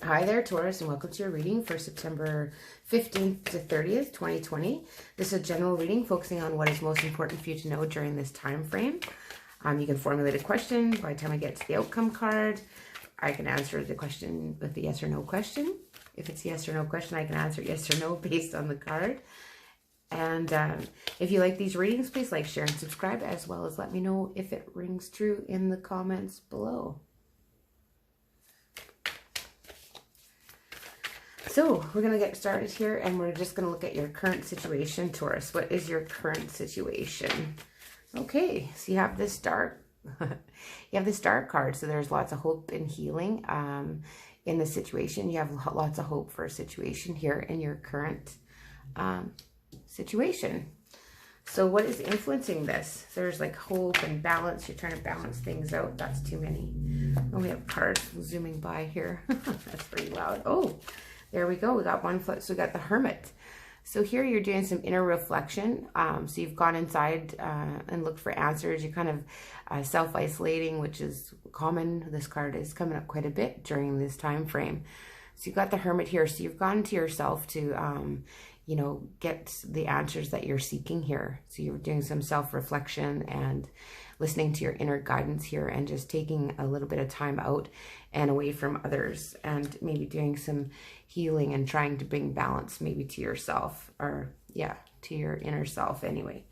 Hi there, Taurus, and welcome to your reading for September 15th to 30th, 2020. This is a general reading focusing on what is most important for you to know during this time frame. You can formulate a question by the time I get to the outcome card. I can answer the question with the yes or no question. If it's a yes or no question, I can answer yes or no based on the card. And if you like these readings, please like, share, and subscribe, as well as let me know if it rings true in the comments below. So we're going to get started here, and we're just going to look at your current situation, Taurus. What is your current situation? Okay, so you have this Star. You have the Star card, so there's lots of hope and healing in the situation. You have lots of hope for a situation here in your current situation. So what is influencing this? There's like hope and balance. You're trying to balance things out. That's too many. Oh, we have cards zooming by here. That's pretty loud. Oh, there we go. We got one flip. So we got the Hermit. So here you're doing some inner reflection. So you've gone inside and looked for answers. You're kind of self-isolating, which is common. This card is coming up quite a bit during this time frame. So you've got the Hermit here. So you've gone to yourself to, you know, get the answers that you're seeking here. So you're doing some self-reflection and listening to your inner guidance here, and just taking a little bit of time out and away from others, and maybe doing some healing and trying to bring balance maybe to yourself, or yeah, to your inner self anyway.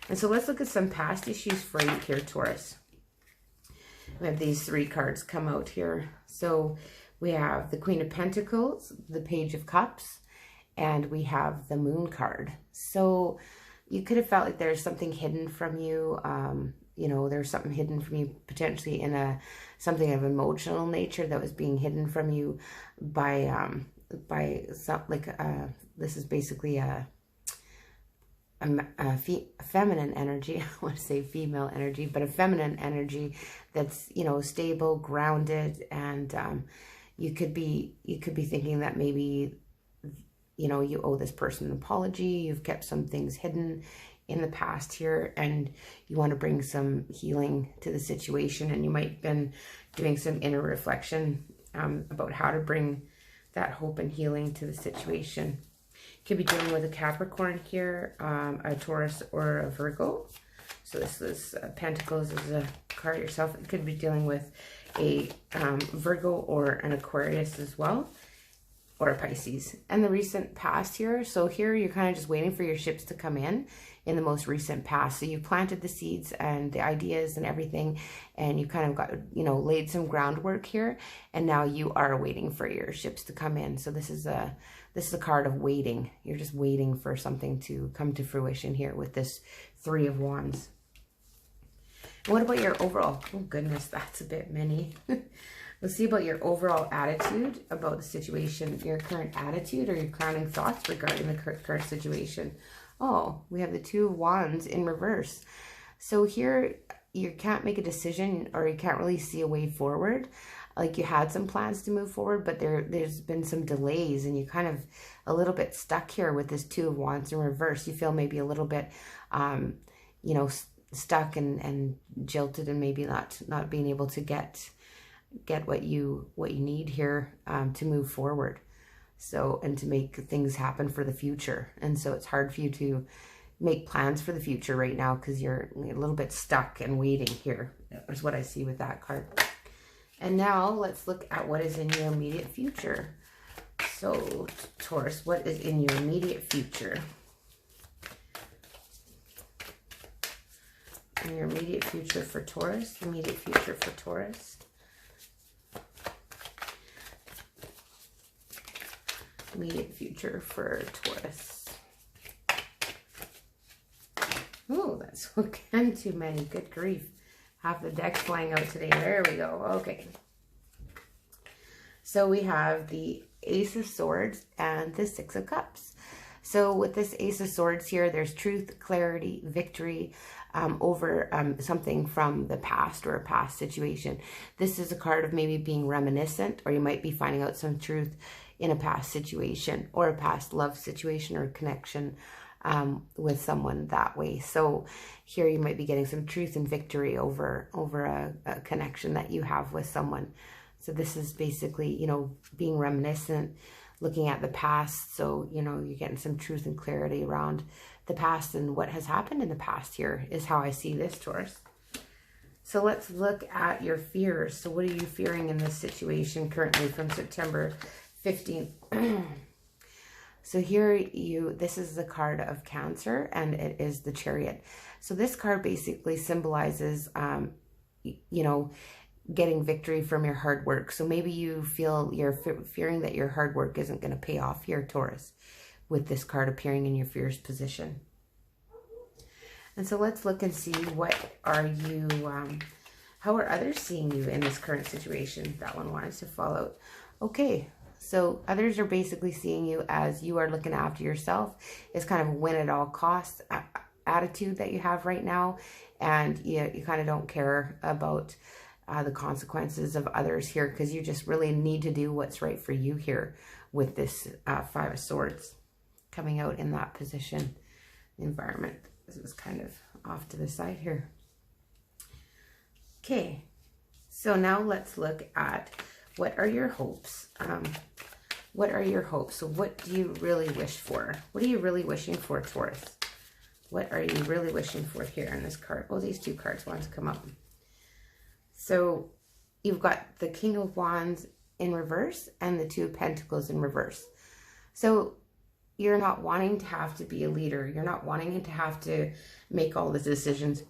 And so let's look at some past issues for you here, Taurus. We have these three cards come out here. So we have the Queen of Pentacles, the Page of Cups, and we have the Moon card. So you could have felt like there's something hidden from you. You know, there's something hidden from you potentially in something of emotional nature that was being hidden from you by some, like this is basically a feminine energy. I want to say female energy, but a feminine energy that's, you know, stable, grounded, and you could be thinking that maybe, you know, you owe this person an apology. You've kept some things hidden in the past here, and you want to bring some healing to the situation, and you might have been doing some inner reflection about how to bring that hope and healing to the situation. You could be dealing with a Capricorn here, a Taurus, or a Virgo. So this is Pentacles is a card yourself. It could be dealing with a Virgo or an Aquarius as well, or a Pisces. And the recent past here, so here you're kind of just waiting for your ships to come in the most recent past. So you've planted the seeds and the ideas and everything, and you kind of got, you know, laid some groundwork here, and now you are waiting for your ships to come in. So this is a card of waiting. You're just waiting for something to come to fruition here with this Three of Wands. What about your overall? Oh goodness, that's a bit many. Let's see about your overall attitude about the situation, your current attitude or your crowning thoughts regarding the current situation. Oh, we have the Two of Wands in reverse. So here you can't make a decision, or you can't really see a way forward. Like you had some plans to move forward, but there's been some delays, and you kind of a little bit stuck here with this Two of Wands in reverse. You feel maybe a little bit, you know, stuck and jilted, and maybe not being able to get what you need here to move forward. So, and to make things happen for the future. And so it's hard for you to make plans for the future right now because you're a little bit stuck and waiting here. Is what I see with that card. And now let's look at what is in your immediate future. So Taurus, what is in your immediate future? In your immediate future for Taurus, immediate future for Taurus. Immediate future for Taurus. Oh, that's again too many. Good grief. Half the deck's flying out today. There we go. Okay. So we have the Ace of Swords and the Six of Cups. So with this Ace of Swords here, there's truth, clarity, victory over something from the past or a past situation. This is a card of maybe being reminiscent, or you might be finding out some truth in a past situation or a past love situation or connection with someone that way. So here you might be getting some truth and victory over a connection that you have with someone. So this is basically, you know, being reminiscent, looking at the past. So, you know, you're getting some truth and clarity around the past and what has happened in the past here is how I see this, Taurus. So let's look at your fears. So what are you fearing in this situation currently from September 15th? So here this is the card of Cancer, and it is the Chariot. So this card basically symbolizes, you know, getting victory from your hard work. So maybe you feel you're fearing that your hard work isn't going to pay off here, Taurus, with this card appearing in your fears position. And so let's look and see what are you, how are others seeing you in this current situation? That one wanted to fall out. Okay, so others are basically seeing you as you are looking after yourself. It's kind of a win at all costs attitude that you have right now. And you kind of don't care about the consequences of others here, because you just really need to do what's right for you here with this Five of Swords coming out in that position environment. This is kind of off to the side here. Okay, so now let's look at what are your hopes. What are your hopes? So what do you really wish for? What are you really wishing for, Taurus? What are you really wishing for here in this card? Oh, these two cards want to come up. So you've got the King of Wands in reverse and the Two of Pentacles in reverse. So you're not wanting to have to be a leader. You're not wanting to have to make all the decisions.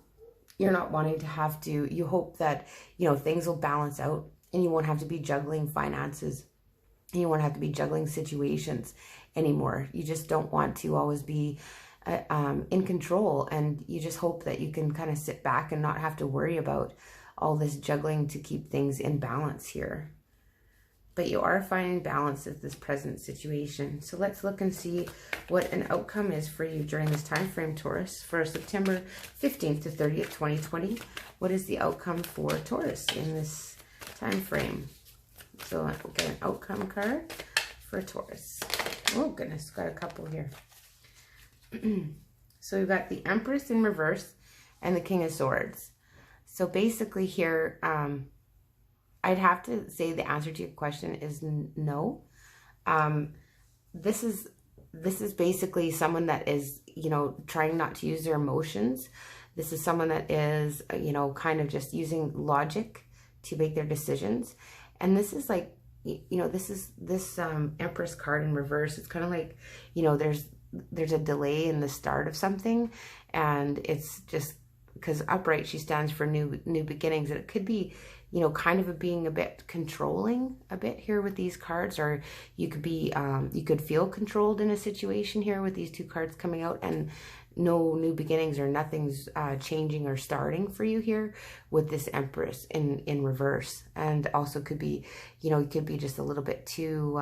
You're not wanting to have to, you hope that, you know, things will balance out and you won't have to be juggling finances. And you won't have to be juggling situations anymore. You just don't want to always be in control, and you just hope that you can kind of sit back and not have to worry about all this juggling to keep things in balance here. But you are finding balance at this present situation. So let's look and see what an outcome is for you during this time frame, Taurus, for September 15th to 30th, 2020. What is the outcome for Taurus in this time frame? So we'll get an outcome card for Taurus. Oh goodness, got a couple here. So we've got the Empress in reverse and the King of Swords. So basically here, I'd have to say the answer to your question is no. This is basically someone that is, you know, trying not to use their emotions. This is someone that is, you know, kind of just using logic to make their decisions. And this is like, you know, this Empress card in reverse. It's kind of like, you know, there's a delay in the start of something, and it's just because upright, she stands for new beginnings, and it could be, you know, kind of being a bit controlling a bit here with these cards, or you could be you could feel controlled in a situation here with these two cards coming out, and no new beginnings or nothing's changing or starting for you here with this Empress in reverse. And also could be, you know, it could be just a little bit too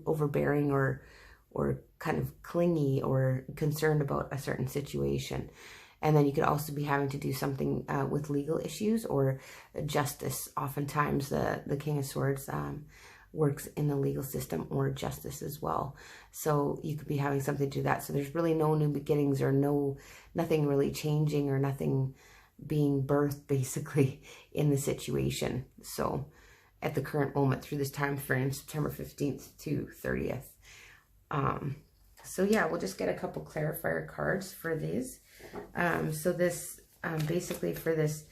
overbearing or kind of clingy or concerned about a certain situation. And then you could also be having to do something with legal issues or justice. Oftentimes the King of Swords works in the legal system or justice as well. So you could be having something to do that. So there's really no new beginnings or nothing really changing or nothing being birthed basically in the situation. So at the current moment through this time frame, September 15th to 30th. So yeah, we'll just get a couple clarifier cards for these. So this, basically for this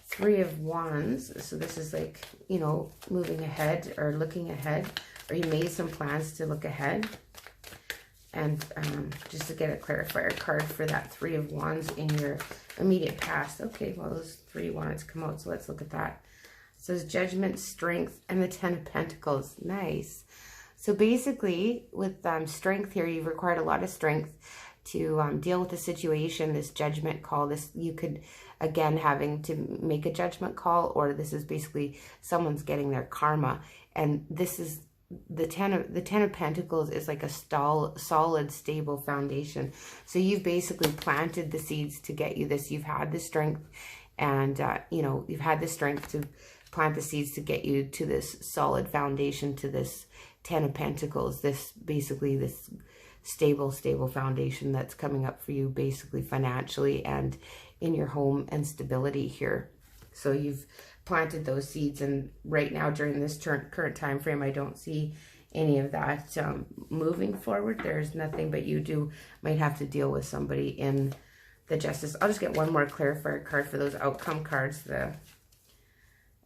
Three of Wands, so this is like, you know, moving ahead or looking ahead, or you made some plans to look ahead. And just to get a clarifier card for that Three of Wands in your immediate past. Okay, well, those Three Wands come out, so let's look at that. It says Judgment, Strength, and the Ten of Pentacles. Nice. So basically, with strength here, you've required a lot of strength to deal with the situation, this judgment call. This, you could, again, having to make a judgment call, or this is basically someone's getting their karma. And this is the Ten of Pentacles is like a solid, stable foundation. So you've basically planted the seeds to get you this. You've had the strength, and you know, you've had the strength to plant the seeds to get you to this solid foundation, to this Ten of Pentacles, this basically this stable foundation that's coming up for you basically financially and in your home and stability here. So you've planted those seeds, and right now during this current time frame, I don't see any of that moving forward. There's nothing, but you might have to deal with somebody in the Justice. I'll just get one more clarifier card for those outcome cards.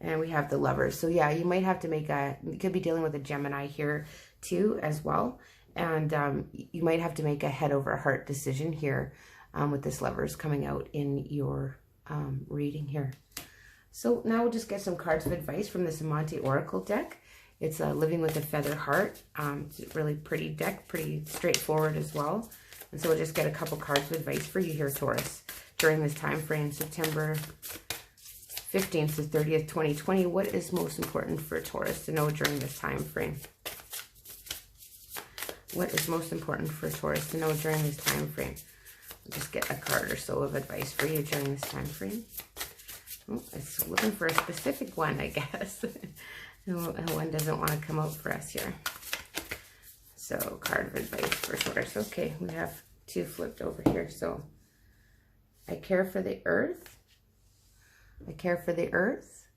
And we have the Lovers. So yeah, you might have to you could be dealing with a Gemini here too as well. And you might have to make a head over heart decision here with this Lovers coming out in your reading here. So now we'll just get some cards of advice from the Amante Oracle deck. It's Living with a Feather Heart. It's a really pretty deck, pretty straightforward as well. And so we'll just get a couple cards of advice for you here, Taurus, during this time frame, September 15th to 30th, 2020. What is most important for Taurus to know during this time frame? What is most important for Taurus to know during this time frame? I'll just get a card or so of advice for you during this time frame. Oh, it's looking for a specific one, I guess. One doesn't want to come out for us here. So, card of advice for Taurus. Okay, we have two flipped over here. So, I care for the earth. I care for the earth.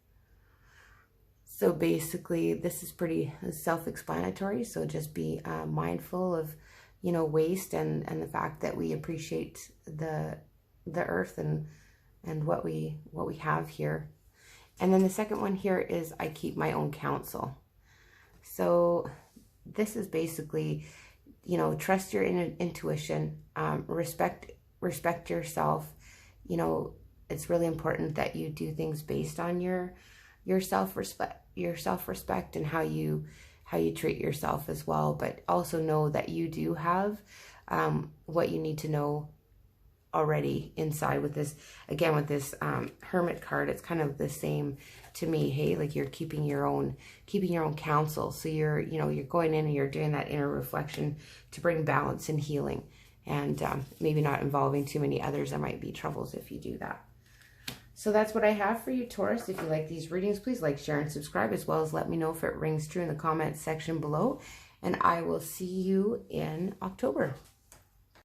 So basically, this is pretty self-explanatory. So just be mindful of, you know, waste and the fact that we appreciate the earth and what we have here. And then the second one here is I keep my own counsel. So this is basically, you know, trust your intuition, respect yourself. You know, it's really important that you do things based on your self-respect and how you treat yourself as well. But also know that you do have what you need to know already inside with this. Again, with this Hermit card, it's kind of the same to me. Hey, like you're keeping your own counsel. So you're going in and you're doing that inner reflection to bring balance and healing, and maybe not involving too many others. There might be troubles if you do that. So that's what I have for you, Taurus. If you like these readings, please like, share, and subscribe, as well as let me know if it rings true in the comments section below. And I will see you in October.